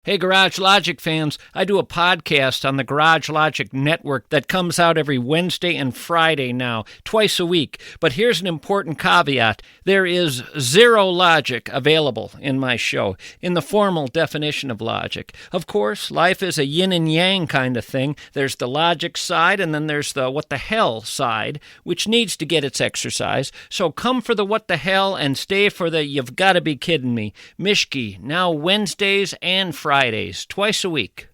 Hey, Garage Logic fans, I do a podcast on the Garage Logic Network that comes out every Wednesday and Friday now, twice a week. But here's an important caveat. There is zero logic available in my show, in the formal definition of logic. Of course, life is a yin and yang kind of thing. There's the logic side, and then there's the what the hell side, which needs to get its exercise. So come for the what the hell and stay for the you've got to be kidding me. Mischke, now Wednesdays and Fridays, twice a week.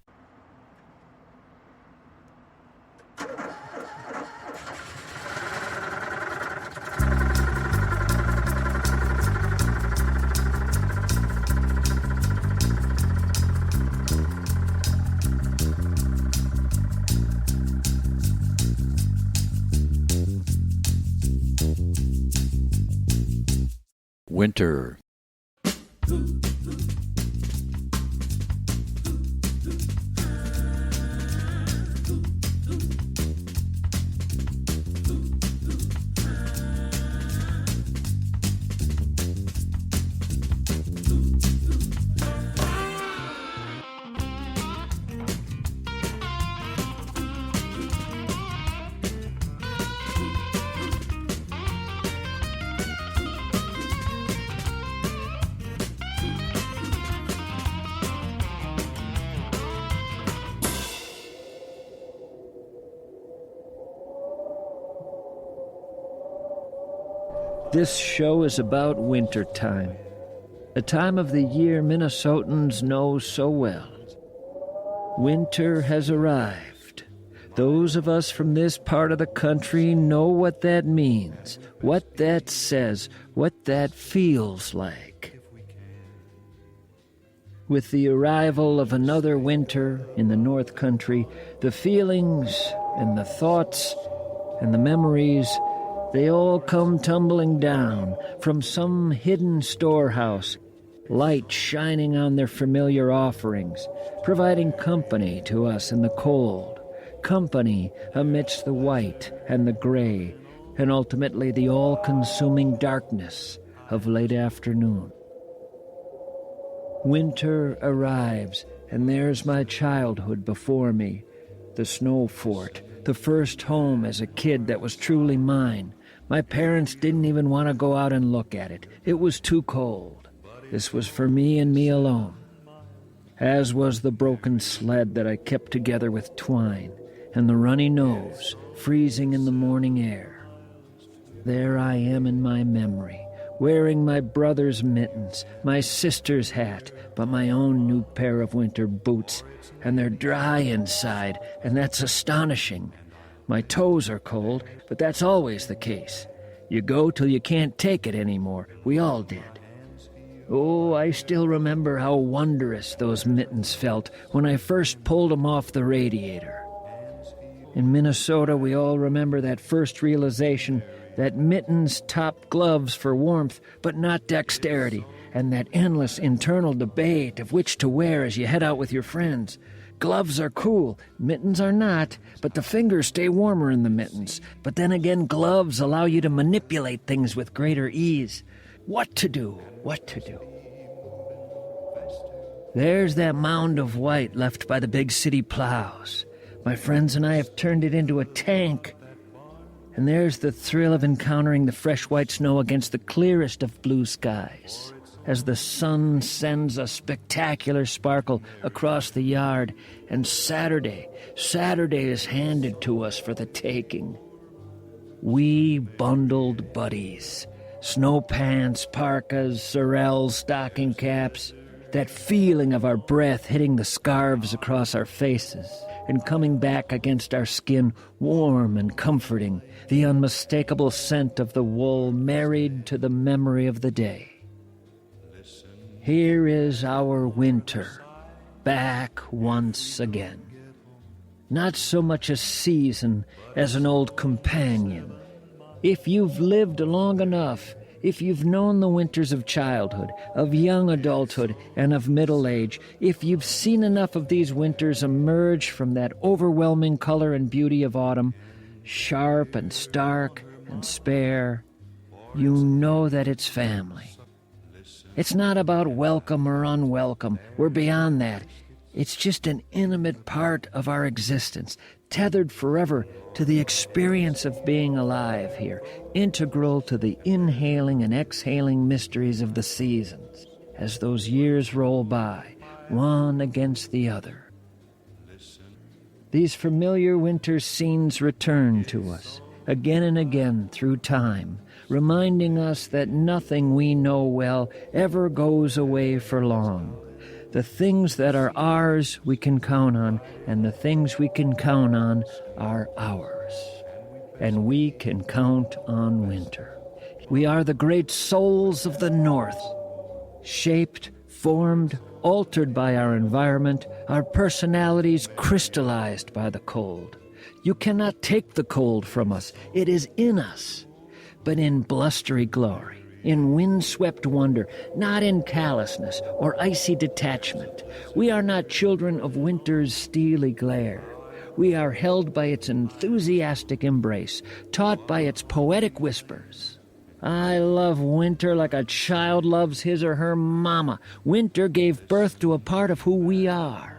Winter. This show is about winter time, a time of the year Minnesotans know so well. Winter has arrived. Those of us from this part of the country know what that means, what that says, what that feels like. With the arrival of another winter in the North Country, the feelings and the thoughts and the memories, they all come tumbling down from some hidden storehouse, light shining on their familiar offerings, providing company to us in the cold, company amidst the white and the gray, and ultimately the all-consuming darkness of late afternoon. Winter arrives, and there's my childhood before me, the snow fort, the first home as a kid that was truly mine. My parents didn't even want to go out and look at it. It was too cold. This was for me and me alone. As was the broken sled that I kept together with twine, and the runny nose freezing in the morning air. There I am in my memory, wearing my brother's mittens, my sister's hat, but my own new pair of winter boots, and they're dry inside, and that's astonishing. My toes are cold, but that's always the case. You go till you can't take it anymore. We all did. Oh, I still remember how wondrous those mittens felt when I first pulled them off the radiator. In Minnesota, we all remember that first realization that mittens top gloves for warmth, but not dexterity, and that endless internal debate of which to wear as you head out with your friends. Gloves are cool, mittens are not, but the fingers stay warmer in the mittens. But then again, gloves allow you to manipulate things with greater ease. What to do? There's that mound of white left by the big city plows. My friends and I have turned it into a tank. And there's the thrill of encountering the fresh white snow against the clearest of blue skies, as the sun sends a spectacular sparkle across the yard, and Saturday is handed to us for the taking. We bundled buddies, snow pants, parkas, sorels, stocking caps, that feeling of our breath hitting the scarves across our faces and coming back against our skin warm and comforting, the unmistakable scent of the wool married to the memory of the day. Here is our winter, back once again. Not so much a season as an old companion. If you've lived long enough, if you've known the winters of childhood, of young adulthood, and of middle age, if you've seen enough of these winters emerge from that overwhelming color and beauty of autumn, sharp and stark and spare, you know that it's family. It's not about welcome or unwelcome. We're beyond that. It's just an intimate part of our existence, tethered forever to the experience of being alive here, integral to the inhaling and exhaling mysteries of the seasons, as those years roll by, one against the other. These familiar winter scenes return to us, again and again through time, reminding us that nothing we know well ever goes away for long. The things that are ours we can count on, and the things we can count on are ours. And we can count on winter. We are the great souls of the North, shaped, formed, altered by our environment, our personalities crystallized by the cold. You cannot take the cold from us. It is in us, but in blustery glory, in wind-swept wonder, not in callousness or icy detachment. We are not children of winter's steely glare. We are held by its enthusiastic embrace, taught by its poetic whispers. I love winter like a child loves his or her mama. Winter gave birth to a part of who we are.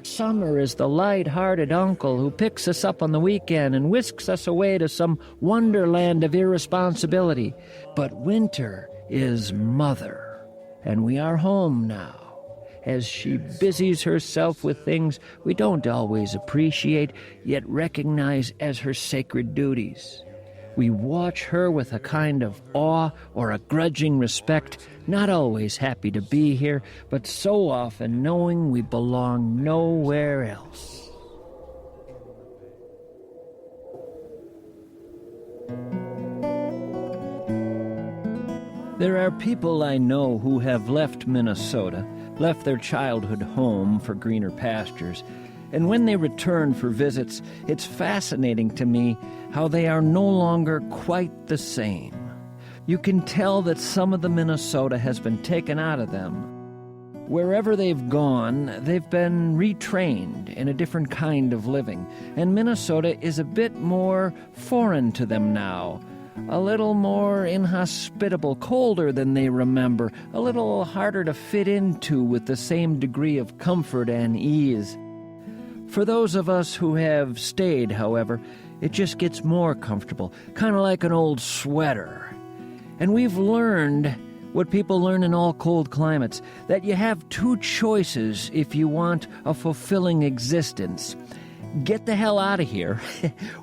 Summer is the light-hearted uncle who picks us up on the weekend and whisks us away to some wonderland of irresponsibility. But winter is mother, and we are home now, as she busies herself with things we don't always appreciate, yet recognize as her sacred duties. We watch her with a kind of awe or a grudging respect, not always happy to be here, but so often knowing we belong nowhere else. There are people I know who have left Minnesota, left their childhood home for greener pastures, and when they return for visits, it's fascinating to me how they are no longer quite the same. You can tell that some of the Minnesota has been taken out of them. Wherever they've gone, they've been retrained in a different kind of living, and Minnesota is a bit more foreign to them now, a little more inhospitable, colder than they remember, a little harder to fit into with the same degree of comfort and ease. For those of us who have stayed, however, it just gets more comfortable, kind of like an old sweater. And we've learned what people learn in all cold climates, that you have two choices if you want a fulfilling existence. Get the hell out of here,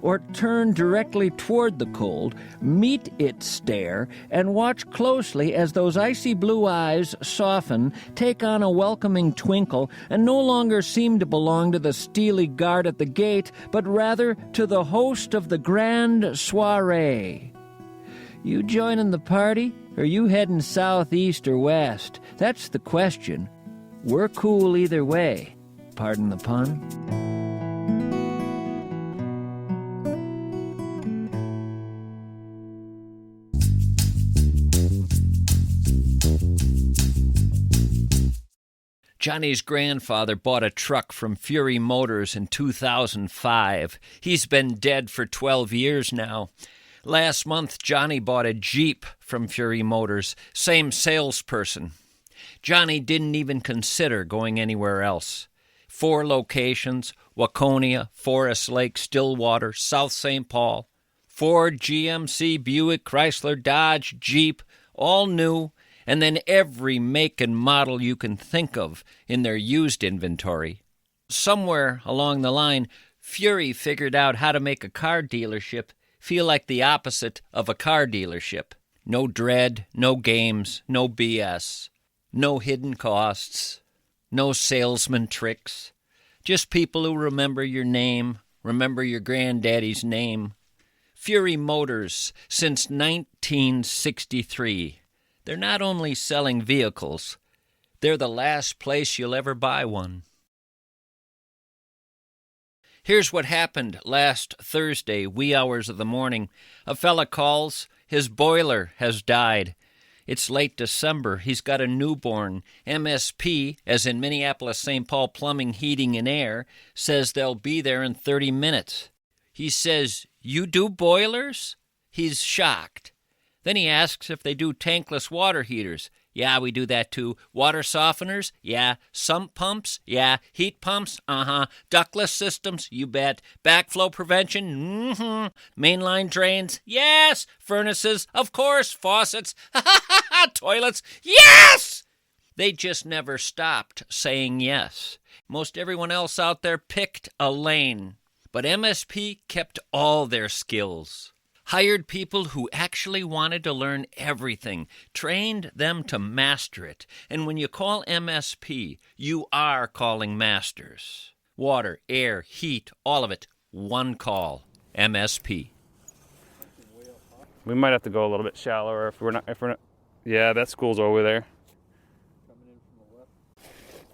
or turn directly toward the cold, meet its stare, and watch closely as those icy blue eyes soften, take on a welcoming twinkle, and no longer seem to belong to the steely guard at the gate, but rather to the host of the grand soiree. You joining the party, or you heading south, east, or west? That's the question. We're cool either way. Pardon the pun. Johnny's grandfather bought a truck from Fury Motors in 2005. He's been dead for 12 years now. Last month, Johnny bought a Jeep from Fury Motors, same salesperson. Johnny didn't even consider going anywhere else. 4 locations: Waconia, Forest Lake, Stillwater, South St. Paul. Ford, GMC, Buick, Chrysler, Dodge, Jeep, all new, and then every make and model you can think of in their used inventory. Somewhere along the line, Fury figured out how to make a car dealership feel like the opposite of a car dealership. No dread, no games, no BS, no hidden costs, no salesman tricks. Just people who remember your name, remember your granddaddy's name. Fury Motors since 1963. They're not only selling vehicles, they're the last place you'll ever buy one. Here's what happened last Thursday, wee hours of the morning. A fella calls, his boiler has died. It's late December. He's got a newborn. MSP, as in Minneapolis-St. Paul Plumbing, Heating, and Air, says they'll be there in 30 minutes. He says, "You do boilers?" He's shocked. Then he asks if they do tankless water heaters. Yeah, we do that too. Water softeners? Yeah. Sump pumps? Yeah. Heat pumps? Uh-huh. Ductless systems? You bet. Backflow prevention? Mm-hmm. Mainline drains? Yes. Furnaces? Of course. Faucets? Toilets? Yes! They just never stopped saying yes. Most everyone else out there picked a lane. But MSP kept all their skills. Hired people who actually wanted to learn everything, trained them to master it. And when you call MSP, you are calling masters. Water, air, heat, all of it, one call. MSP. We might have to go a little bit shallower if we're not. Yeah, that school's over there.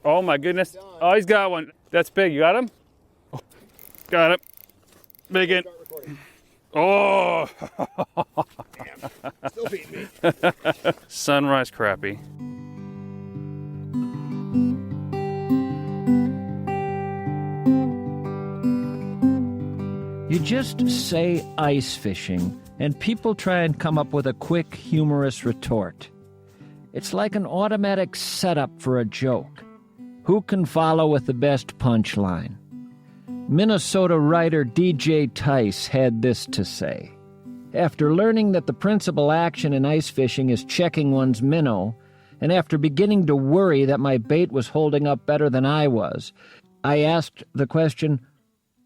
Oh my goodness! Oh, he's got one. That's big. You got him? Oh, got him. Big in. Oh! Damn. Still beating me. Sunrise crappie. You just say ice fishing, and people try and come up with a quick, humorous retort. It's like an automatic setup for a joke. Who can follow with the best punchline? Minnesota writer DJ Tice had this to say. After learning that the principal action in ice fishing is checking one's minnow, and after beginning to worry that my bait was holding up better than I was, I asked the question,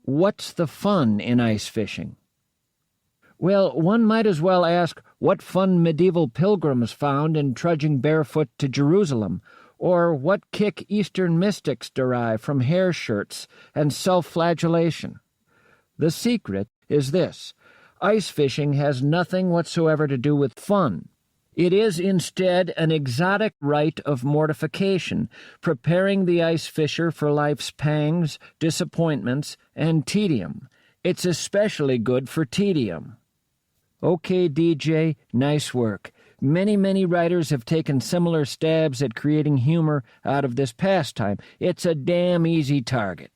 what's the fun in ice fishing? Well, one might as well ask what fun medieval pilgrims found in trudging barefoot to Jerusalem, or what kick Eastern mystics derive from hair shirts and self-flagellation. The secret is this. Ice fishing has nothing whatsoever to do with fun. It is instead an exotic rite of mortification, preparing the ice fisher for life's pangs, disappointments, and tedium. It's especially good for tedium. Okay, DJ, nice work. Many writers have taken similar stabs at creating humor out of this pastime. It's a damn easy target.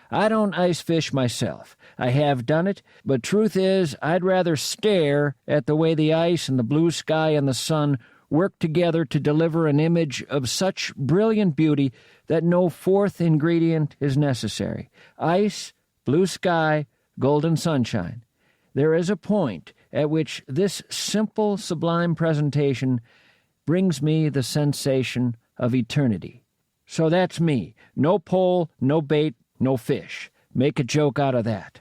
I don't ice fish myself. I have done it, but truth is, I'd rather stare at the way the ice and the blue sky and the sun work together to deliver an image of such brilliant beauty that no fourth ingredient is necessary. Ice, blue sky, golden sunshine. There is a point at which this simple, sublime presentation brings me the sensation of eternity. So that's me. No pole, no bait, no fish. Make a joke out of that.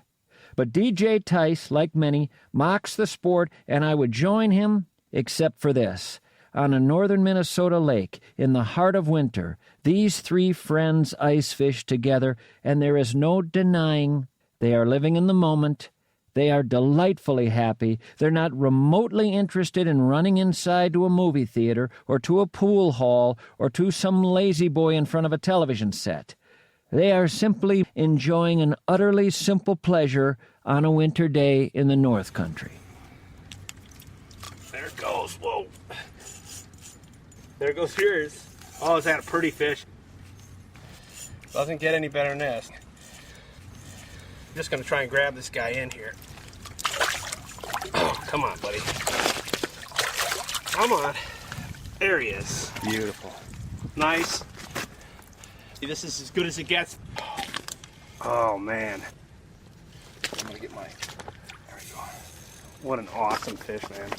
But DJ Tice, like many, mocks the sport, and I would join him, except for this. On a northern Minnesota lake, in the heart of winter, these three friends ice fish together, and there is no denying they are living in the moment. They are delightfully happy. They're not remotely interested in running inside to a movie theater or to a pool hall or to some lazy boy in front of a television set. They are simply enjoying an utterly simple pleasure on a winter day in the North Country. There it goes. Whoa. There goes yours. Oh, is that a pretty fish? Doesn't get any better than this. I'm just going to try and grab this guy in here. Oh, come on, buddy. Come on. There he is. Beautiful. Nice. This is as good as it gets. Oh, man. I'm going to get my... There we go. What an awesome fish, man.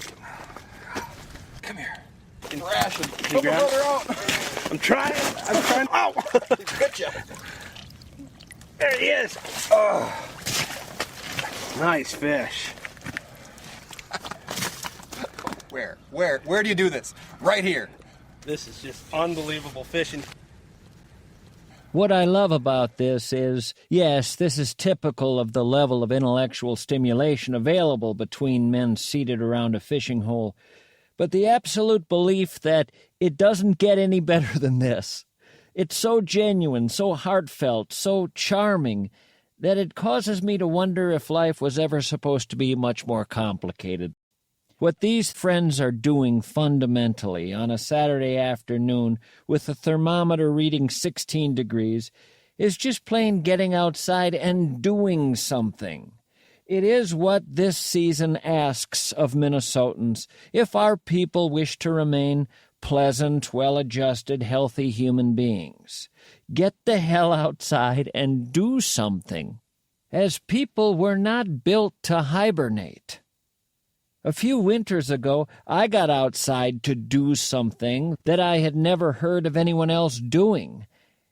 Come here. Thrash him. Help my brother out. I'm trying. Ow! Gotcha. There he is. Oh. Nice fish. Where do you do this? Right here. This is just unbelievable fishing. What I love about this is, yes, this is typical of the level of intellectual stimulation available between men seated around a fishing hole, but the absolute belief that it doesn't get any better than this. It's so genuine, so heartfelt, so charming, that it causes me to wonder if life was ever supposed to be much more complicated. What these friends are doing fundamentally on a Saturday afternoon with the thermometer reading 16 degrees is just plain getting outside and doing something. It is what this season asks of Minnesotans if our people wish to remain pleasant, well-adjusted, healthy human beings. Get the hell outside and do something. As people, we're not built to hibernate. A few winters ago, I got outside to do something that I had never heard of anyone else doing.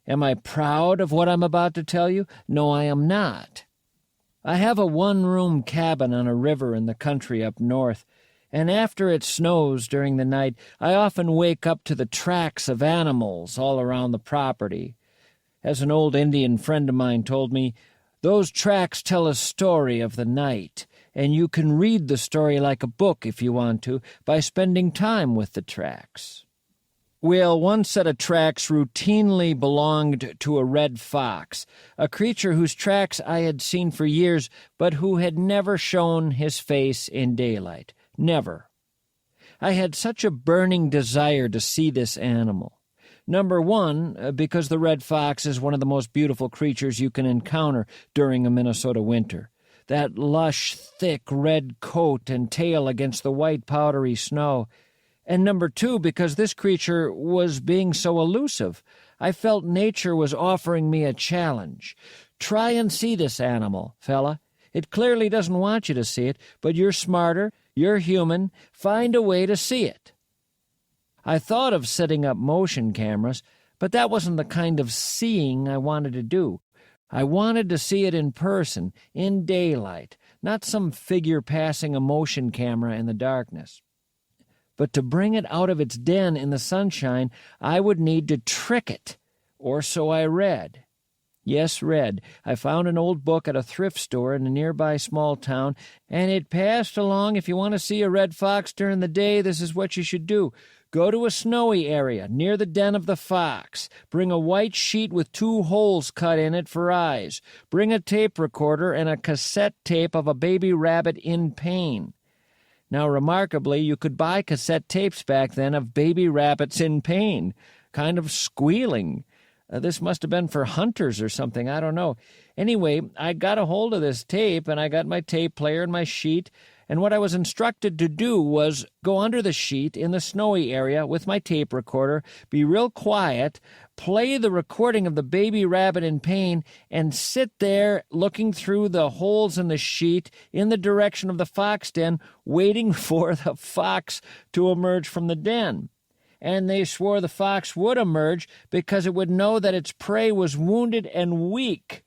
Am I proud of what I'm about to tell you? No, I am not. I have a one-room cabin on a river in the country up north, and after it snows during the night, I often wake up to the tracks of animals all around the property. As an old Indian friend of mine told me, those tracks tell a story of the night, and you can read the story like a book if you want to by spending time with the tracks. Well, one set of tracks routinely belonged to a red fox, a creature whose tracks I had seen for years, but who had never shown his face in daylight. Never. I had such a burning desire to see this animal. Number one, because the red fox is one of the most beautiful creatures you can encounter during a Minnesota winter. That lush, thick red coat and tail against the white, powdery snow. And number two, because this creature was being so elusive. I felt nature was offering me a challenge. Try and see this animal, fella. It clearly doesn't want you to see it, but you're smarter, you're human. Find a way to see it. I thought of setting up motion cameras, but that wasn't the kind of seeing I wanted to do. I wanted to see it in person, in daylight, not some figure passing a motion camera in the darkness. But to bring it out of its den in the sunshine, I would need to trick it, or so I read. Yes, read. I found an old book at a thrift store in a nearby small town, and it passed along, if you want to see a red fox during the day, this is what you should do. Go to a snowy area near the den of the fox. Bring a white sheet with 2 holes cut in it for eyes. Bring a tape recorder and a cassette tape of a baby rabbit in pain. Now, remarkably, you could buy cassette tapes back then of baby rabbits in pain, kind of squealing. This must have been for hunters or something, I don't know. Anyway, I got a hold of this tape, and I got my tape player and my sheet, and what I was instructed to do was go under the sheet in the snowy area with my tape recorder, be real quiet, play the recording of the baby rabbit in pain, and sit there looking through the holes in the sheet in the direction of the fox den, waiting for the fox to emerge from the den. And they swore the fox would emerge because it would know that its prey was wounded and weak.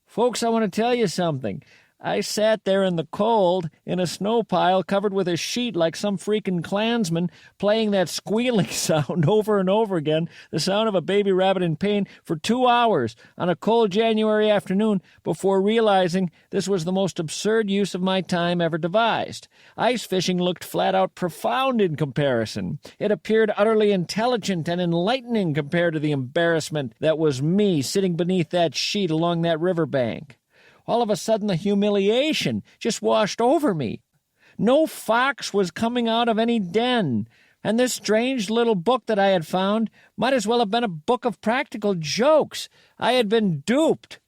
Folks, I want to tell you something. I sat there in the cold in a snow pile covered with a sheet like some freaking Klansman, playing that squealing sound over and over again, the sound of a baby rabbit in pain, for 2 hours on a cold January afternoon before realizing this was the most absurd use of my time ever devised. Ice fishing looked flat out profound in comparison. It appeared utterly intelligent and enlightening compared to the embarrassment that was me sitting beneath that sheet along that riverbank. All of a sudden, the humiliation just washed over me. No fox was coming out of any den, and this strange little book that I had found might as well have been a book of practical jokes. I had been duped.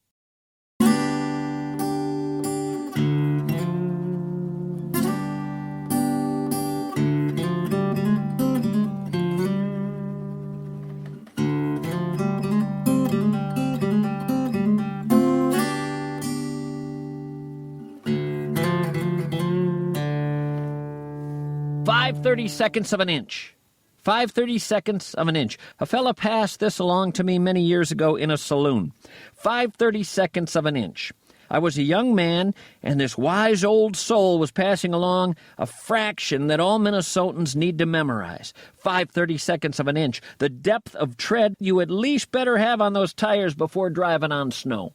.5/32 of an inch. 5/32 of an inch. A fella passed this along to me many years ago in a saloon. 5/32 of an inch. I was a young man, and this wise old soul was passing along a fraction that all Minnesotans need to memorize. 5/32 of an inch. The depth of tread you at least better have on those tires before driving on snow.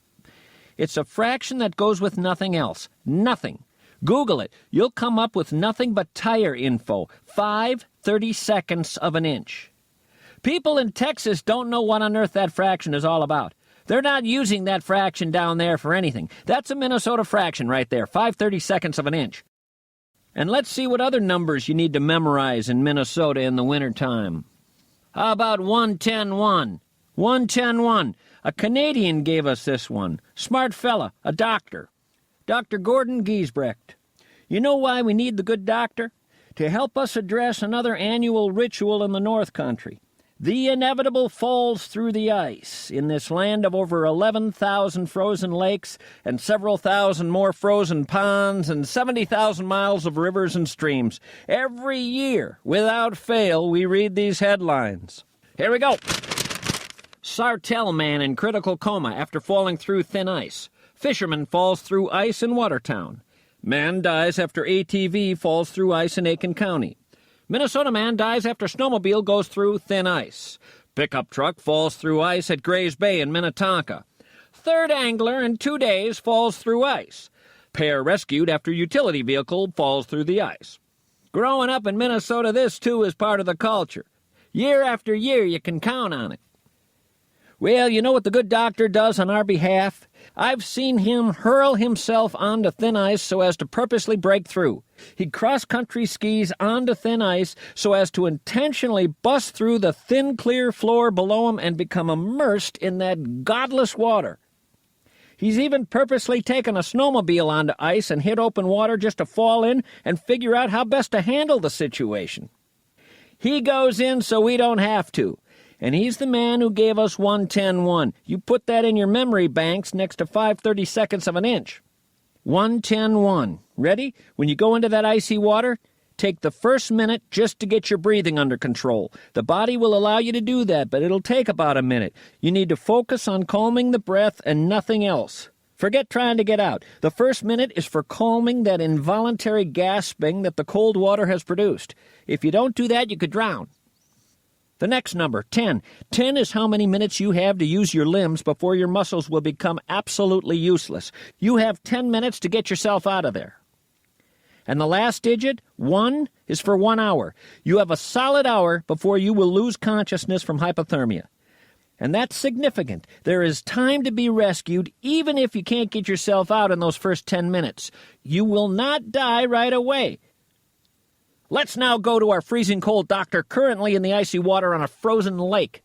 It's a fraction that goes with nothing else. Nothing. Google it. You'll come up with nothing but tire info. 5/32 of an inch. People in Texas don't know what on earth that fraction is all about. They're not using that fraction down there for anything. That's a Minnesota fraction right there, 5/32 of an inch. And let's see what other numbers you need to memorize in Minnesota in the wintertime. How about 110-1? 110-1. A Canadian gave us this one. Smart fella, a doctor. Dr. Gordon Giesbrecht. You know why we need the good doctor? to help us address another annual ritual in the North Country. The inevitable falls through the ice in this land of over 11,000 frozen lakes and several thousand more frozen ponds and 70,000 miles of rivers and streams. Every year, without fail, we read these headlines. Here we go. Sartell man in critical coma after falling through thin ice. Fisherman falls through ice in Watertown. Man dies after ATV falls through ice in Aiken County. Minnesota man dies after snowmobile goes through thin ice. Pickup truck falls through ice at Grays Bay in Minnetonka. Third angler in 2 days falls through ice. Pair rescued after utility vehicle falls through the ice. Growing up in Minnesota, this too is part of the culture. Year after year, you can count on it. Well, you know what the good doctor does on our behalf? I've seen him hurl himself onto thin ice so as to purposely break through. He'd cross-country skis onto thin ice so as to intentionally bust through the thin, clear floor below him and become immersed in that godless water. He's even purposely taken a snowmobile onto ice and hit open water just to fall in and figure out how best to handle the situation. He goes in so we don't have to. And he's the man who gave us 1:10:1. You put that in your memory banks next to 5/32 of an inch. 1:10:1. Ready? When you go into that icy water, take the first minute just to get your breathing under control. The body will allow you to do that, but it'll take about a minute. You need to focus on calming the breath and nothing else. Forget trying to get out. The first minute is for calming that involuntary gasping that the cold water has produced. If you don't do that, you could drown. The next number, 10. 10 is how many minutes you have to use your limbs before your muscles will become absolutely useless. You have 10 minutes to get yourself out of there. And the last digit, 1, is for 1 hour. You have a solid hour before you will lose consciousness from hypothermia. And that's significant. There is time to be rescued even if you can't get yourself out in those first 10 minutes. You will not die right away. Let's now go to our freezing cold doctor currently in the icy water on a frozen lake.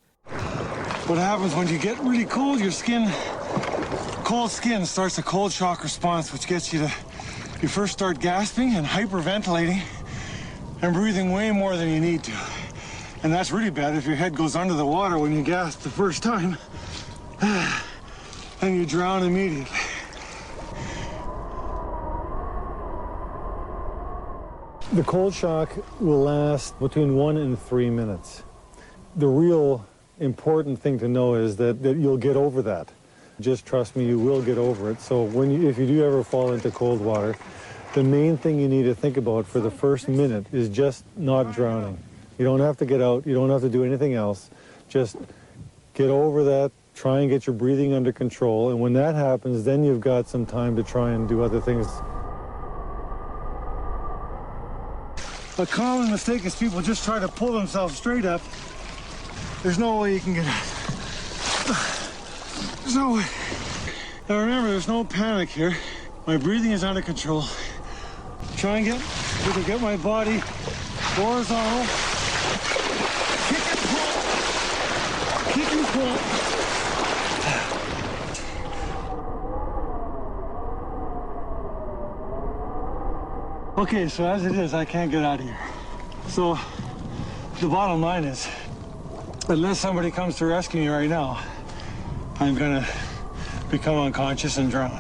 What happens when you get really cold, cold skin starts a cold shock response, which gets you first start gasping and hyperventilating and breathing way more than you need to. And that's really bad if your head goes under the water when you gasp the first time and you drown immediately. The cold shock will last between 1 and 3 minutes. The real important thing to know is that you'll get over that. Just trust me, you will get over it. So if you do ever fall into cold water, the main thing you need to think about for the first minute is just not drowning. You don't have to get out. You don't have to do anything else. Just get over that. Try and get your breathing under control. And when that happens, then you've got some time to try and do other things. A common mistake is people just try to pull themselves straight up. There's no way you can get out. There's no way. Now remember, there's no panic here. My breathing is under control. Try and get my body horizontal. Kick and pull. Kick and pull. Okay, so as it is, I can't get out of here. So the bottom line is, unless somebody comes to rescue me right now, I'm gonna become unconscious and drown.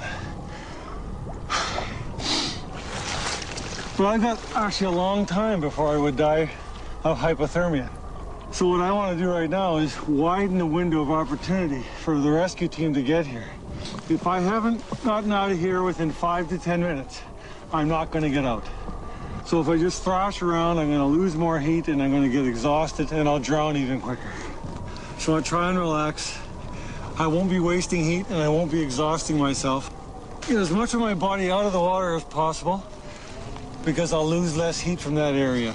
But I've got actually a long time before I would die of hypothermia. So what I want to do right now is widen the window of opportunity for the rescue team to get here. If I haven't gotten out of here within 5 to 10 minutes, I'm not going to get out. So if I just thrash around, I'm going to lose more heat and I'm going to get exhausted and I'll drown even quicker. So I try and relax. I won't be wasting heat and I won't be exhausting myself. Get as much of my body out of the water as possible because I'll lose less heat from that area.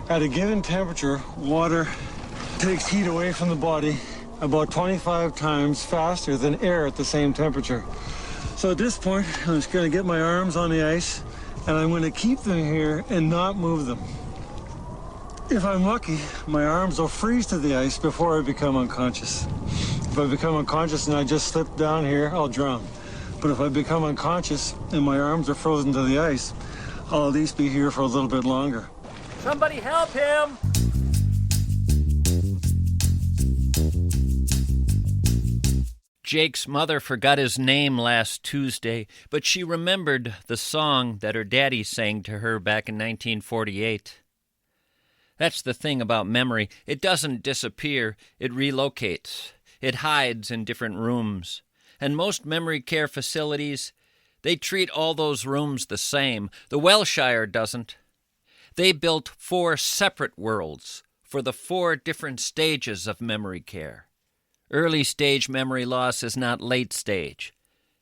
At a given temperature, water takes heat away from the body about 25 times faster than air at the same temperature. So at this point, I'm just going to get my arms on the ice and I'm going to keep them here and not move them. If I'm lucky, my arms will freeze to the ice before I become unconscious. If I become unconscious and I just slip down here, I'll drown. But if I become unconscious and my arms are frozen to the ice, I'll at least be here for a little bit longer. Somebody help him! Jake's mother forgot his name last Tuesday, but she remembered the song that her daddy sang to her back in 1948. That's the thing about memory. It doesn't disappear. It relocates. It hides in different rooms. And most memory care facilities, they treat all those rooms the same. The Welshire doesn't. They built 4 separate worlds for the 4 different stages of memory care. Early stage memory loss is not late stage.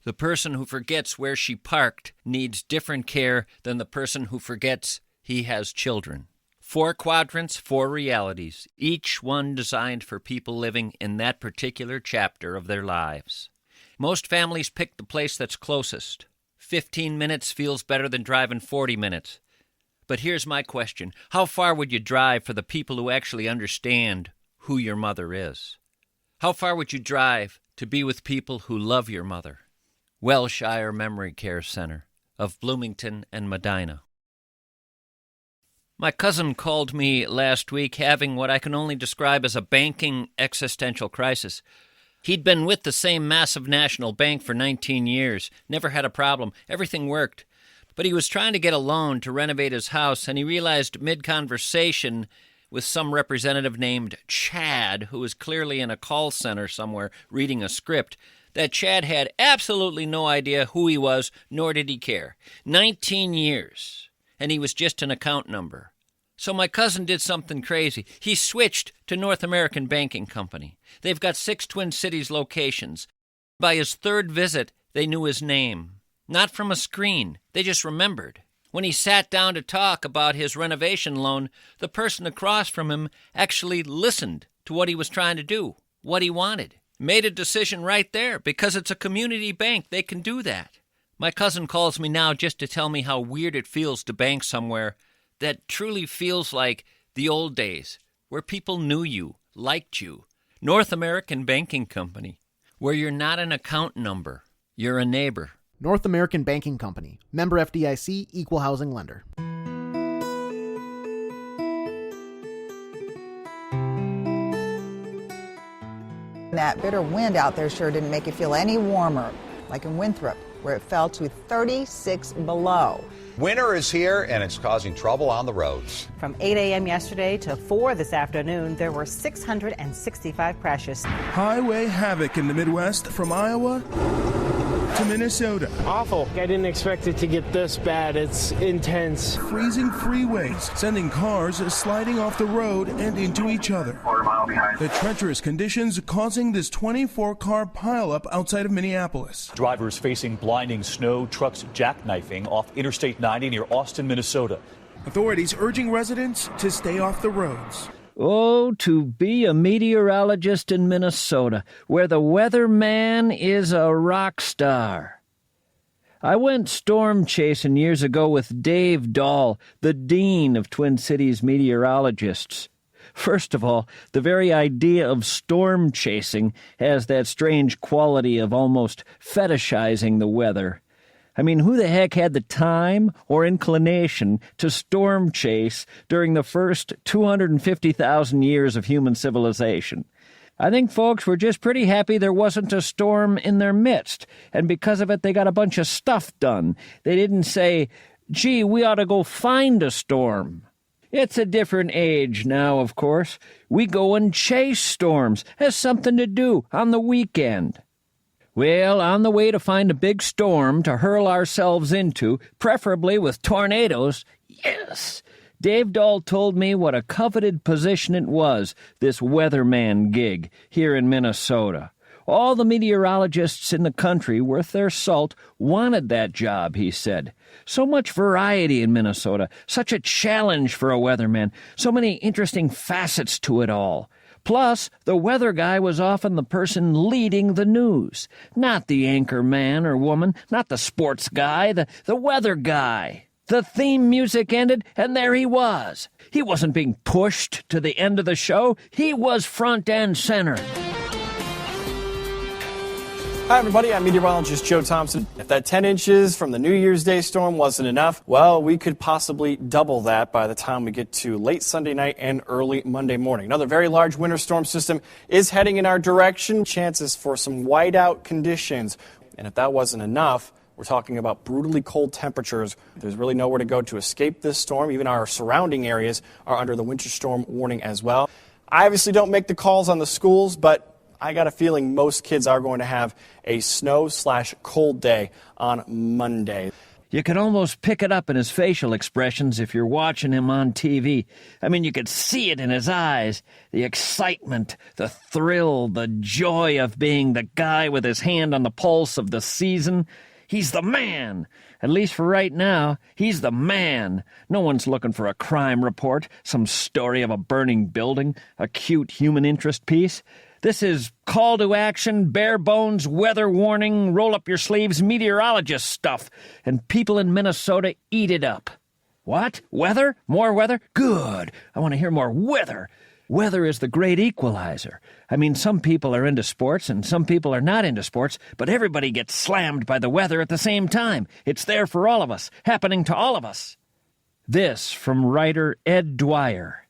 The person who forgets where she parked needs different care than the person who forgets he has children. 4 quadrants, 4 realities, each one designed for people living in that particular chapter of their lives. Most families pick the place that's closest. 15 minutes feels better than driving 40 minutes. But here's my question. How far would you drive for the people who actually understand who your mother is? How far would you drive to be with people who love your mother? Welshire Memory Care Center of Bloomington and Medina. My cousin called me last week having what I can only describe as a banking existential crisis. He'd been with the same massive national bank for 19 years, never had a problem, everything worked. But he was trying to get a loan to renovate his house, and he realized mid-conversation with some representative named Chad, who was clearly in a call center somewhere reading a script, that Chad had absolutely no idea who he was, nor did he care. 19 years, and he was just an account number. So my cousin did something crazy. He switched to North American Banking Company. They've got 6 Twin Cities locations. By his 3rd visit, they knew his name. Not from a screen. They just remembered. When he sat down to talk about his renovation loan, the person across from him actually listened to what he was trying to do, what he wanted. Made a decision right there. Because it's a community bank, they can do that. My cousin calls me now just to tell me how weird it feels to bank somewhere that truly feels like the old days, where people knew you, liked you. North American Banking Company, where you're not an account number, you're a neighbor. North American Banking Company, member FDIC, equal housing lender. That bitter wind out there sure didn't make it feel any warmer, like in Winthrop, where it fell to 36 below. Winter is here, and it's causing trouble on the roads. From 8 a.m. yesterday to 4 this afternoon, there were 665 crashes. Highway havoc in the Midwest from Iowa to Minnesota. Awful. I didn't expect it to get this bad. It's intense. Freezing freeways, sending cars sliding off the road and into each other. The treacherous conditions causing this 24-car pileup outside of Minneapolis. Drivers facing blinding snow, trucks jackknifing off Interstate 90 near Austin, Minnesota. Authorities urging residents to stay off the roads. Oh, to be a meteorologist in Minnesota, where the weatherman is a rock star. I went storm chasing years ago with Dave Dahl, the dean of Twin Cities meteorologists. First of all, the very idea of storm chasing has that strange quality of almost fetishizing the weather. I mean, who the heck had the time or inclination to storm chase during the first 250,000 years of human civilization? I think folks were just pretty happy there wasn't a storm in their midst, and because of it they got a bunch of stuff done. They didn't say, gee, we ought to go find a storm. It's a different age now, of course. We go and chase storms as something to do on the weekend. Well, on the way to find a big storm to hurl ourselves into, preferably with tornadoes, yes, Dave Dahl told me what a coveted position it was, this weatherman gig here in Minnesota. All the meteorologists in the country worth their salt wanted that job, he said. So much variety in Minnesota, such a challenge for a weatherman, so many interesting facets to it all. Plus, the weather guy was often the person leading the news. Not the anchor man or woman, not the sports guy, the weather guy. The theme music ended, and there he was. He wasn't being pushed to the end of the show. He was front and center. Hi, everybody. I'm meteorologist Joe Thompson. If that 10 inches from the New Year's Day storm wasn't enough, well, we could possibly double that by the time we get to late Sunday night and early Monday morning. Another very large winter storm system is heading in our direction. Chances for some whiteout conditions. And if that wasn't enough, we're talking about brutally cold temperatures. There's really nowhere to go to escape this storm. Even our surrounding areas are under the winter storm warning as well. I obviously don't make the calls on the schools, but I got a feeling most kids are going to have a snow/cold day on Monday. You could almost pick it up in his facial expressions if you're watching him on TV. I mean, you could see it in his eyes. The excitement, the thrill, the joy of being the guy with his hand on the pulse of the season. He's the man. At least for right now, he's the man. No one's looking for a crime report, some story of a burning building, a cute human interest piece. This is call to action, bare bones, weather warning, roll up your sleeves, meteorologist stuff. And people in Minnesota eat it up. What? Weather? More weather? Good. I want to hear more weather. Weather is the great equalizer. I mean, some people are into sports and some people are not into sports, but everybody gets slammed by the weather at the same time. It's there for all of us, happening to all of us. This from writer Ed Dwyer.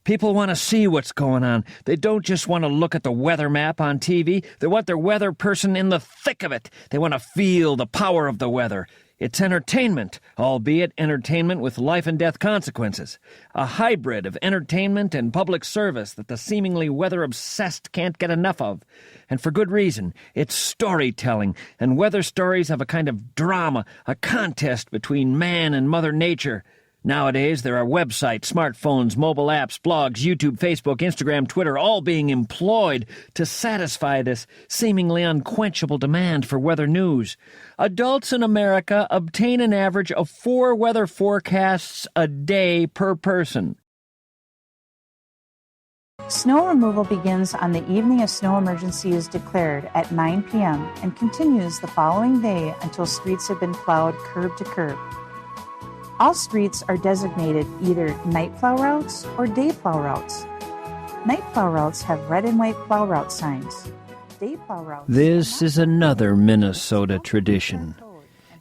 People want to see what's going on. They don't just want to look at the weather map on TV. They want their weather person in the thick of it. They want to feel the power of the weather. It's entertainment, albeit entertainment with life and death consequences. A hybrid of entertainment and public service that the seemingly weather-obsessed can't get enough of. And for good reason. It's storytelling, and weather stories have a kind of drama, a contest between man and Mother Nature. Nowadays, there are websites, smartphones, mobile apps, blogs, YouTube, Facebook, Instagram, Twitter, all being employed to satisfy this seemingly unquenchable demand for weather news. Adults in America obtain an average of 4 weather forecasts a day per person. Snow removal begins on the evening a snow emergency is declared at 9 p.m. and continues the following day until streets have been plowed curb to curb. All streets are designated either night plow routes or day plow routes. Night plow routes have red and white plow route signs. Day plow routes... This is another Minnesota tradition.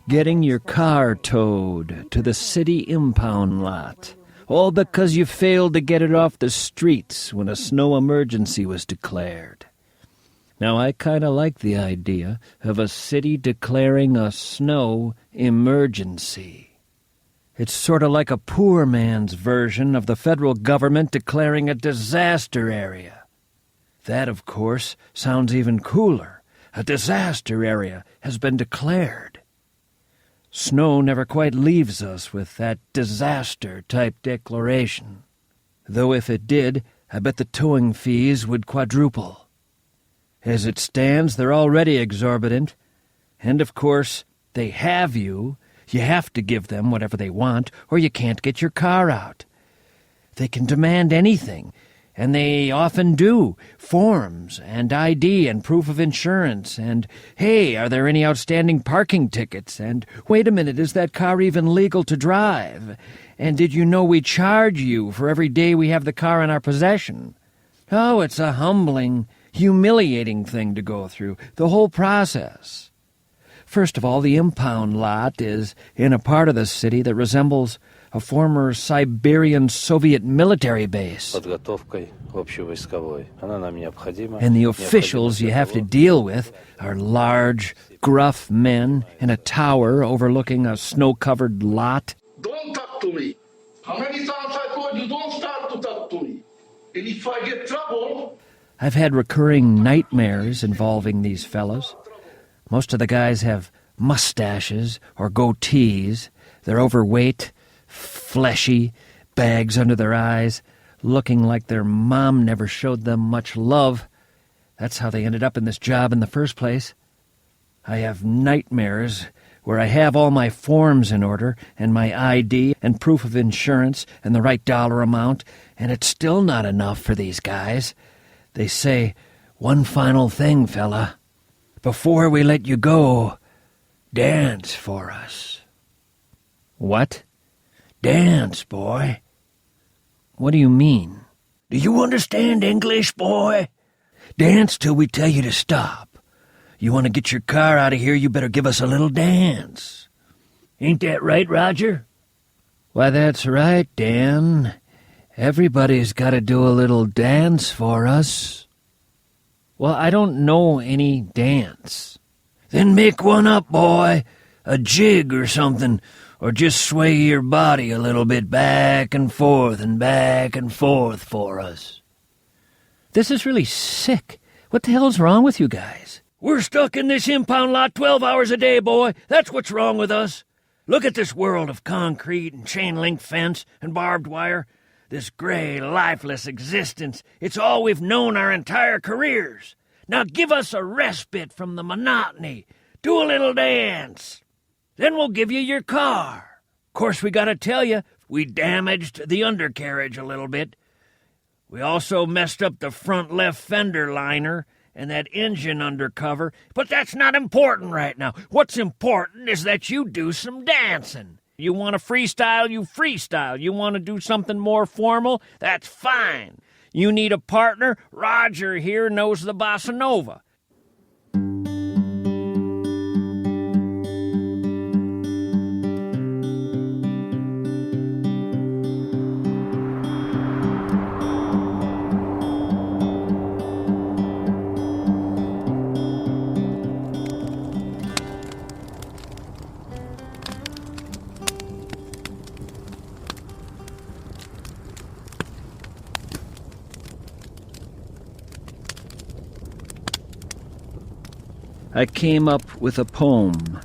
Getting your car towed to the city impound lot. All because you failed to get it off the streets when a snow emergency was declared. Now, I kind of like the idea of a city declaring a snow emergency. It's sort of like a poor man's version of the federal government declaring a disaster area. That, of course, sounds even cooler. A disaster area has been declared. Snow never quite leaves us with that disaster-type declaration. Though if it did, I bet the towing fees would quadruple. As it stands, they're already exorbitant. And, of course, they have you. You have to give them whatever they want, or you can't get your car out. They can demand anything, and they often do. Forms, and ID, and proof of insurance, and, hey, are there any outstanding parking tickets? And, wait a minute, is that car even legal to drive? And did you know we charge you for every day we have the car in our possession? Oh, it's a humbling, humiliating thing to go through, the whole process. First of all, the impound lot is in a part of the city that resembles a former Siberian Soviet military base. And the officials you have to deal with are large, gruff men in a tower overlooking a snow-covered lot. Don't talk to me. How many times I told you don't start to talk to me? And if I get trouble... I've had recurring nightmares involving these fellows. Most of the guys have mustaches or goatees. They're overweight, fleshy, bags under their eyes, looking like their mom never showed them much love. That's how they ended up in this job in the first place. I have nightmares where I have all my forms in order and my ID and proof of insurance and the right dollar amount, and it's still not enough for these guys. They say, "One final thing, fella. Before we let you go, dance for us." What? Dance, boy. What do you mean? Do you understand English, boy? Dance till we tell you to stop. you want to get your car out of here, you better give us a little dance. Ain't that right, Roger? Why, that's right, Dan. Everybody's got to do a little dance for us. Well, I don't know any dance. Then make one up, boy. A jig or something. Or just sway your body a little bit back and forth for us. This is really sick. What the hell's wrong with you guys? We're stuck in this impound lot 12 hours a day, boy. That's what's wrong with us. Look at this world of concrete and chain-link fence and barbed wire. This gray, lifeless existence. It's all we've known our entire careers. Now give us a respite from the monotony. Do a little dance. Then we'll give you your car. Of course, we gotta tell you, we damaged the undercarriage a little bit. We also messed up the front left fender liner and that engine undercover, but that's not important right now. What's important is that you do some dancing. You want to freestyle, you freestyle. You want to do something more formal? That's fine. You need a partner? Roger here knows the bossa nova. I came up with a poem,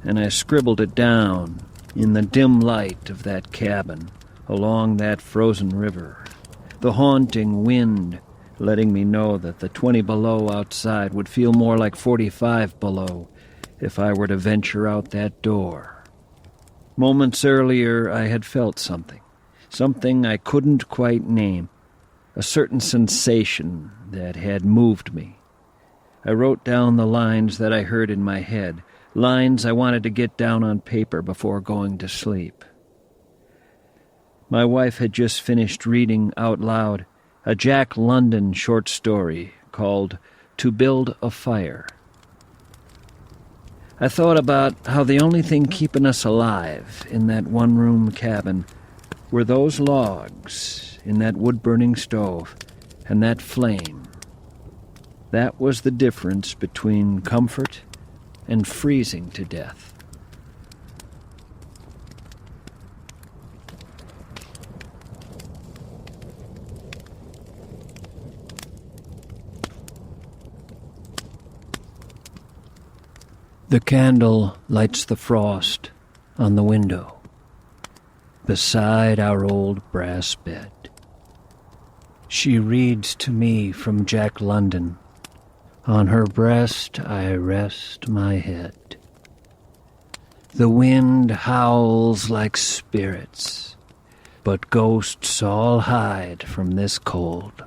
and I scribbled it down in the dim light of that cabin, along that frozen river. The haunting wind letting me know that the 20 below outside would feel more like 45 below if I were to venture out that door. Moments earlier, I had felt something I couldn't quite name, a certain sensation that had moved me. I wrote down the lines that I heard in my head, lines I wanted to get down on paper before going to sleep. My wife had just finished reading out loud a Jack London short story called To Build a Fire. I thought about how the only thing keeping us alive in that one-room cabin were those logs in that wood-burning stove and that flame. That was the difference between comfort and freezing to death. The candle lights the frost on the window beside our old brass bed. She reads to me from Jack London. On her breast I rest my head. The wind howls like spirits, but ghosts all hide from this cold.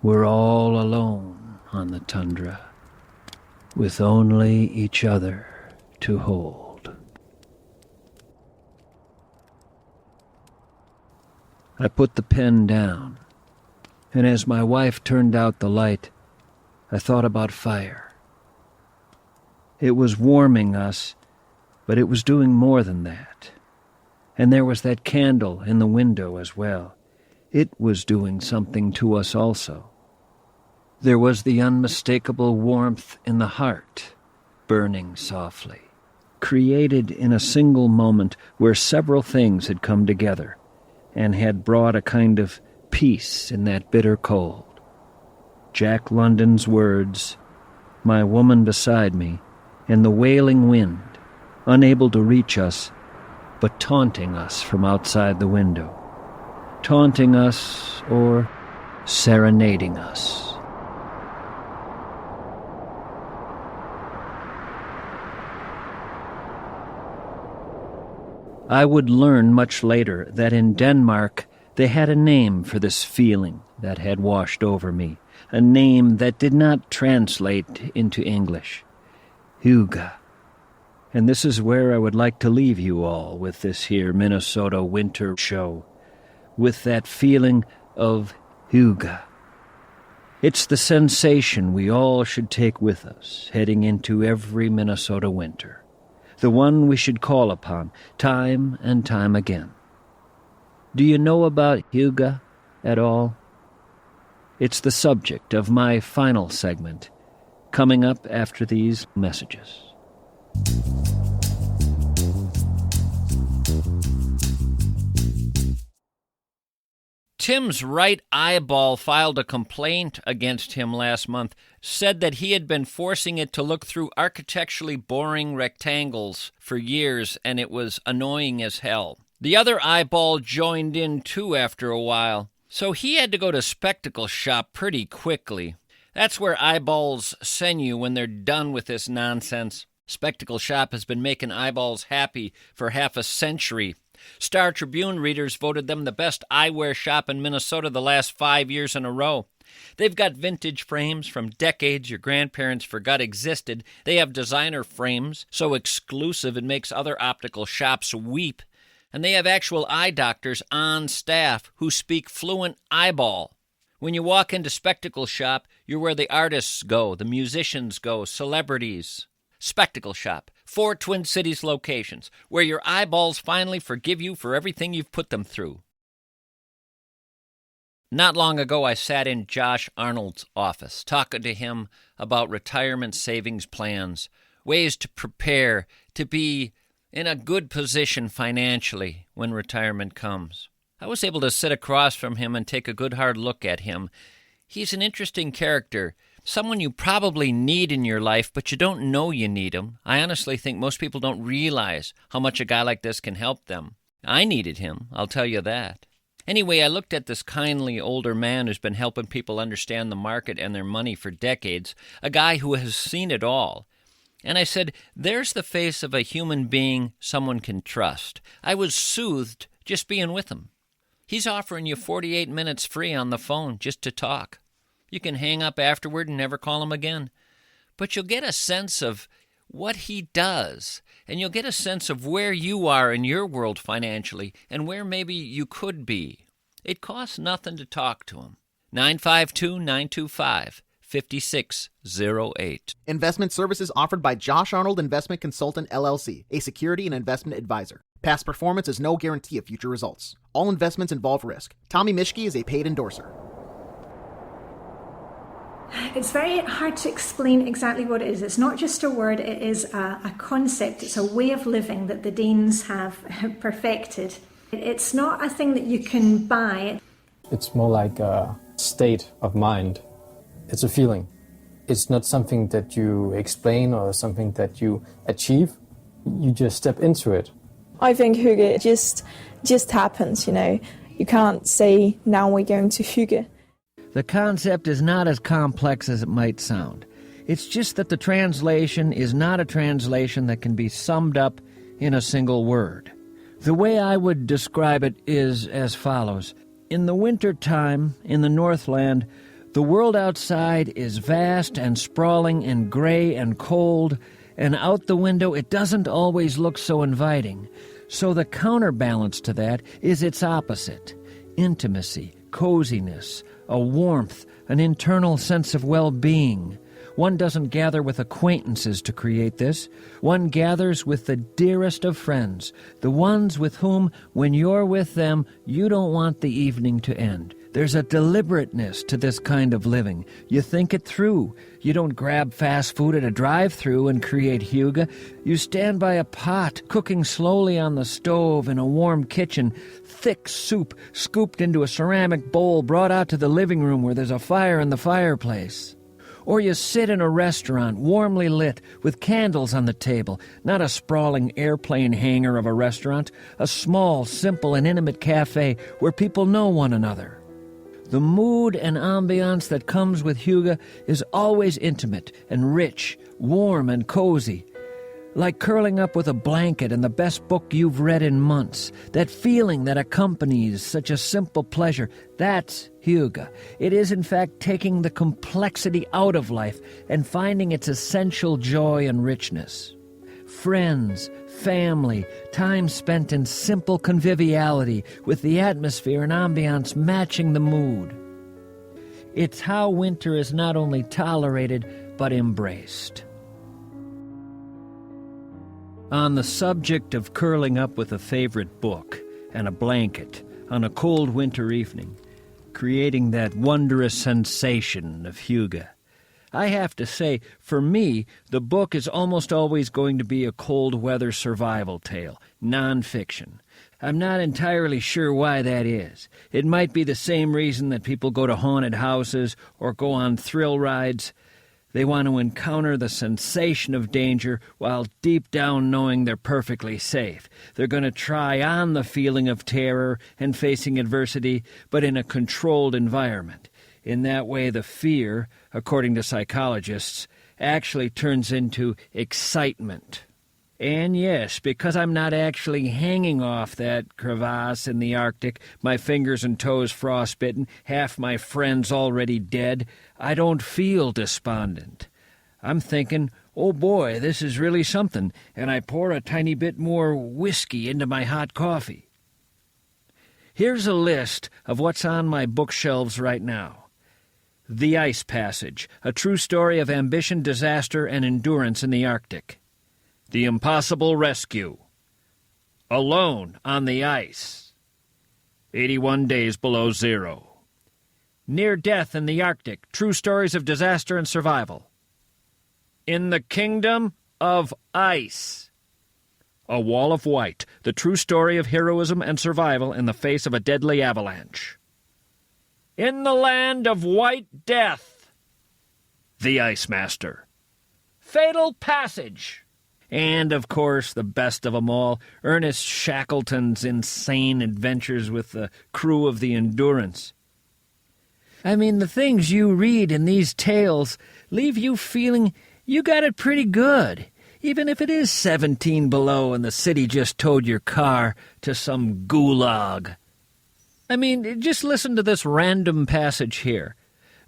We're all alone on the tundra, with only each other to hold. I put the pen down, and as my wife turned out the light, I thought about fire. It was warming us, but it was doing more than that. And there was that candle in the window as well. It was doing something to us also. There was the unmistakable warmth in the heart, burning softly, created in a single moment where several things had come together and had brought a kind of peace in that bitter cold. Jack London's words, my woman beside me, and the wailing wind, unable to reach us, but taunting us from outside the window. Taunting us or serenading us. I would learn much later that in Denmark they had a name for this feeling that had washed over me. A name that did not translate into English. Hygge. And this is where I would like to leave you all with this here Minnesota winter show, with that feeling of hygge. It's the sensation we all should take with us heading into every Minnesota winter. The one we should call upon time and time again. Do you know about hygge at all? It's the subject of my final segment, coming up after these messages. Tim's right eyeball filed a complaint against him last month, said that he had been forcing it to look through architecturally boring rectangles for years, and it was annoying as hell. The other eyeball joined in too after a while, so he had to go to spectacle shop pretty quickly. That's where eyeballs send you when they're done with this nonsense. Spectacle shop has been making eyeballs happy for half a century. Star Tribune readers voted them the best eyewear shop in Minnesota the last 5 years in a row. They've got vintage frames from decades your grandparents forgot existed. They have designer frames, so exclusive it makes other optical shops weep. And they have actual eye doctors on staff who speak fluent eyeball. When you walk into Spectacle Shop, you're where the artists go, the musicians go, celebrities. Spectacle Shop, 4 Twin Cities locations, where your eyeballs finally forgive you for everything you've put them through. Not long ago, I sat in Josh Arnold's office, talking to him about retirement savings plans, ways to prepare to be in a good position financially when retirement comes. I was able to sit across from him and take a good hard look at him. He's an interesting character. Someone you probably need in your life, but you don't know you need him. I honestly think most people don't realize how much a guy like this can help them. I needed him, I'll tell you that. Anyway, I looked at this kindly older man who's been helping people understand the market and their money for decades, a guy who has seen it all. And I said, there's the face of a human being someone can trust. I was soothed just being with him. He's offering you 48 minutes free on the phone just to talk. You can hang up afterward and never call him again. But you'll get a sense of what he does, and you'll get a sense of where you are in your world financially and where maybe you could be. It costs nothing to talk to him. 952-925-5608. Investment services offered by Josh Arnold Investment Consultant, LLC, a security and investment advisor. Past performance is no guarantee of future results. All investments involve risk. Tommy Mischke is a paid endorser. It's very hard to explain exactly what it is. It's not just a word, it is a concept. It's a way of living that the Danes have perfected. It's not a thing that you can buy. It's more like a state of mind. It's a feeling. It's not something that you explain or something that you achieve. You just step into it. I think hygge just happens, you know. You can't say, now we're going to hygge. The concept is not as complex as it might sound. It's just that the translation is not a translation that can be summed up in a single word. The way I would describe it is as follows. In the winter time, in the Northland, the world outside is vast and sprawling and gray and cold, and out the window it doesn't always look so inviting. So the counterbalance to that is its opposite: intimacy, coziness, a warmth, an internal sense of well-being. One doesn't gather with acquaintances to create this. One gathers with the dearest of friends, the ones with whom, when you're with them, you don't want the evening to end. There's a deliberateness to this kind of living. You think it through. You don't grab fast food at a drive-thru and create hygge. You stand by a pot, cooking slowly on the stove in a warm kitchen, thick soup scooped into a ceramic bowl brought out to the living room where there's a fire in the fireplace. Or you sit in a restaurant, warmly lit, with candles on the table, not a sprawling airplane hangar of a restaurant, a small, simple, and intimate cafe where people know one another. The mood and ambiance that comes with hygge is always intimate and rich, warm and cozy. Like curling up with a blanket and the best book you've read in months. That feeling that accompanies such a simple pleasure, that's hygge. It is, in fact, taking the complexity out of life and finding its essential joy and richness. Friends, family, time spent in simple conviviality with the atmosphere and ambiance matching the mood. It's how winter is not only tolerated, but embraced. On the subject of curling up with a favorite book and a blanket on a cold winter evening, creating that wondrous sensation of hygge, I have to say, for me, the book is almost always going to be a cold weather survival tale, nonfiction. I'm not entirely sure why that is. It might be the same reason that people go to haunted houses or go on thrill rides. They want to encounter the sensation of danger while deep down knowing they're perfectly safe. They're going to try on the feeling of terror and facing adversity, but in a controlled environment. In that way, the fear, according to psychologists, actually turns into excitement. And yes, because I'm not actually hanging off that crevasse in the Arctic, my fingers and toes frostbitten, half my friends already dead, I don't feel despondent. I'm thinking, oh boy, this is really something, and I pour a tiny bit more whiskey into my hot coffee. Here's a list of what's on my bookshelves right now. The Ice Passage, a true story of ambition, disaster, and endurance in the Arctic. The Impossible Rescue. Alone on the Ice. 81 Days Below Zero. Near Death in the Arctic, True Stories of Disaster and Survival. In the Kingdom of Ice. A Wall of White, the true story of heroism and survival in the face of a deadly avalanche. In the Land of White Death. The Ice Master. Fatal Passage. And, of course, the best of them all, Ernest Shackleton's insane adventures with the crew of the Endurance. I mean, the things you read in these tales leave you feeling you got it pretty good, even if it is 17 below and the city just towed your car to some gulag. I mean, just listen to this random passage here.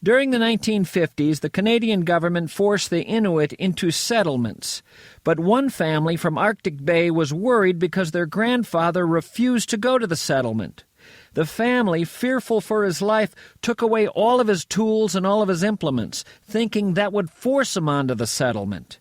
During the 1950s, the Canadian government forced the Inuit into settlements, but one family from Arctic Bay was worried because their grandfather refused to go to the settlement. The family, fearful for his life, took away all of his tools and all of his implements, thinking that would force him onto the settlement.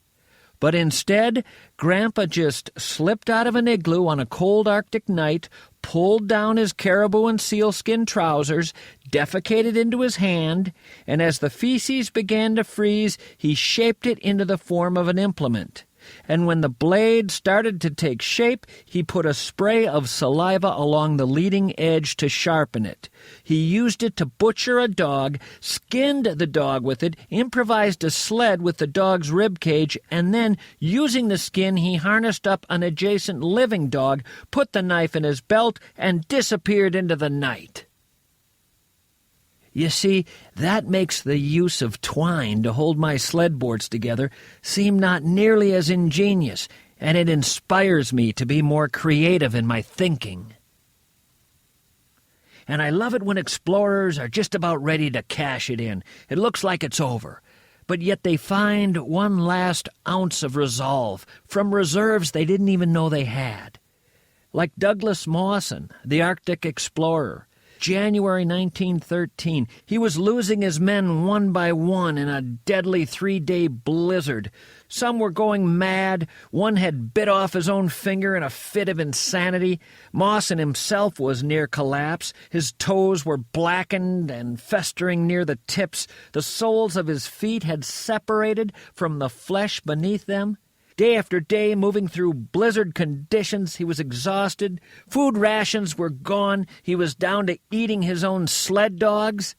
But instead, Grandpa just slipped out of an igloo on a cold Arctic night, pulled down his caribou and sealskin trousers, defecated into his hand, and as the feces began to freeze, he shaped it into the form of an implement. And when the blade started to take shape, he put a spray of saliva along the leading edge to sharpen it. He used it to butcher a dog, skinned the dog with it, improvised a sled with the dog's rib cage, and then, using the skin, he harnessed up an adjacent living dog, put the knife in his belt, and disappeared into the night. You see, that makes the use of twine to hold my sled boards together seem not nearly as ingenious, and it inspires me to be more creative in my thinking. And I love it when explorers are just about ready to cash it in. It looks like it's over, but yet they find one last ounce of resolve from reserves they didn't even know they had. Like Douglas Mawson, the Arctic explorer. January 1913, he was losing his men one by one in a deadly 3-day blizzard. Some were going mad. One had bit off his own finger in a fit of insanity. Mawson himself was near collapse. His toes were blackened and festering near the tips. The soles of his feet had separated from the flesh beneath them. Day after day, moving through blizzard conditions, he was exhausted. Food rations were gone. He was down to eating his own sled dogs.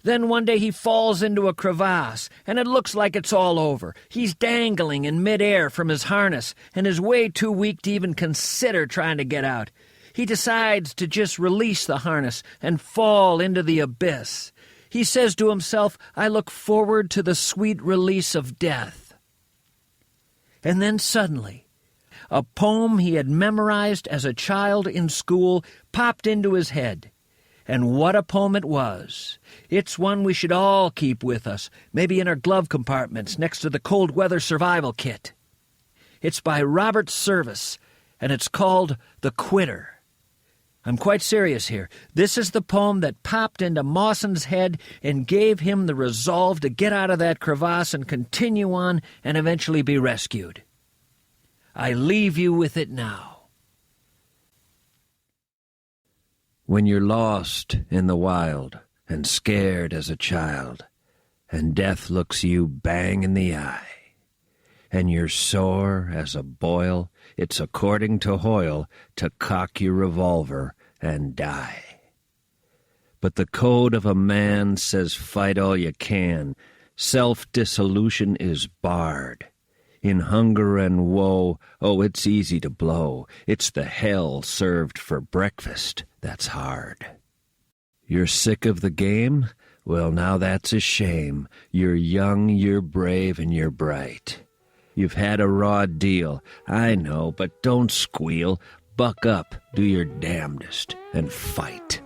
Then one day he falls into a crevasse, and it looks like it's all over. He's dangling in midair from his harness, and is way too weak to even consider trying to get out. He decides to just release the harness and fall into the abyss. He says to himself, "I look forward to the sweet release of death." And then suddenly, a poem he had memorized as a child in school popped into his head. And what a poem it was. It's one we should all keep with us, maybe in our glove compartments next to the cold weather survival kit. It's by Robert Service, and it's called The Quitter. I'm quite serious here. This is the poem that popped into Mawson's head and gave him the resolve to get out of that crevasse and continue on and eventually be rescued. I leave you with it now. When you're lost in the wild and scared as a child, and death looks you bang in the eye, and you're sore as a boil, it's according to Hoyle to cock your revolver and die. But the code of a man says fight all you can. Self-dissolution is barred. In hunger and woe, oh, it's easy to blow. It's the hell served for breakfast that's hard. You're sick of the game? Well, now that's a shame. You're young, you're brave, and you're bright. You've had a raw deal, I know, but don't squeal. Buck up, do your damnedest, and fight.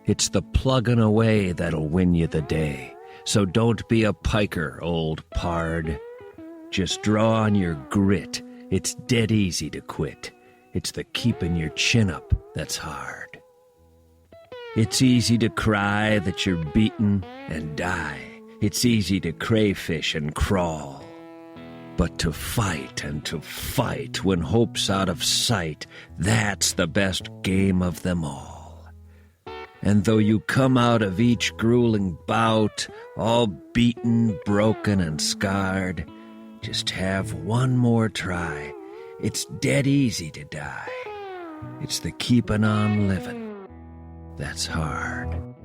It's the plugging away that'll win you the day. So don't be a piker, old pard. Just draw on your grit. It's dead easy to quit. It's the keeping your chin up that's hard. It's easy to cry that you're beaten and die. It's easy to crayfish and crawl. But to fight and to fight when hope's out of sight, that's the best game of them all. And though you come out of each grueling bout, all beaten, broken, and scarred, just have one more try. It's dead easy to die. It's the keeping on living that's hard.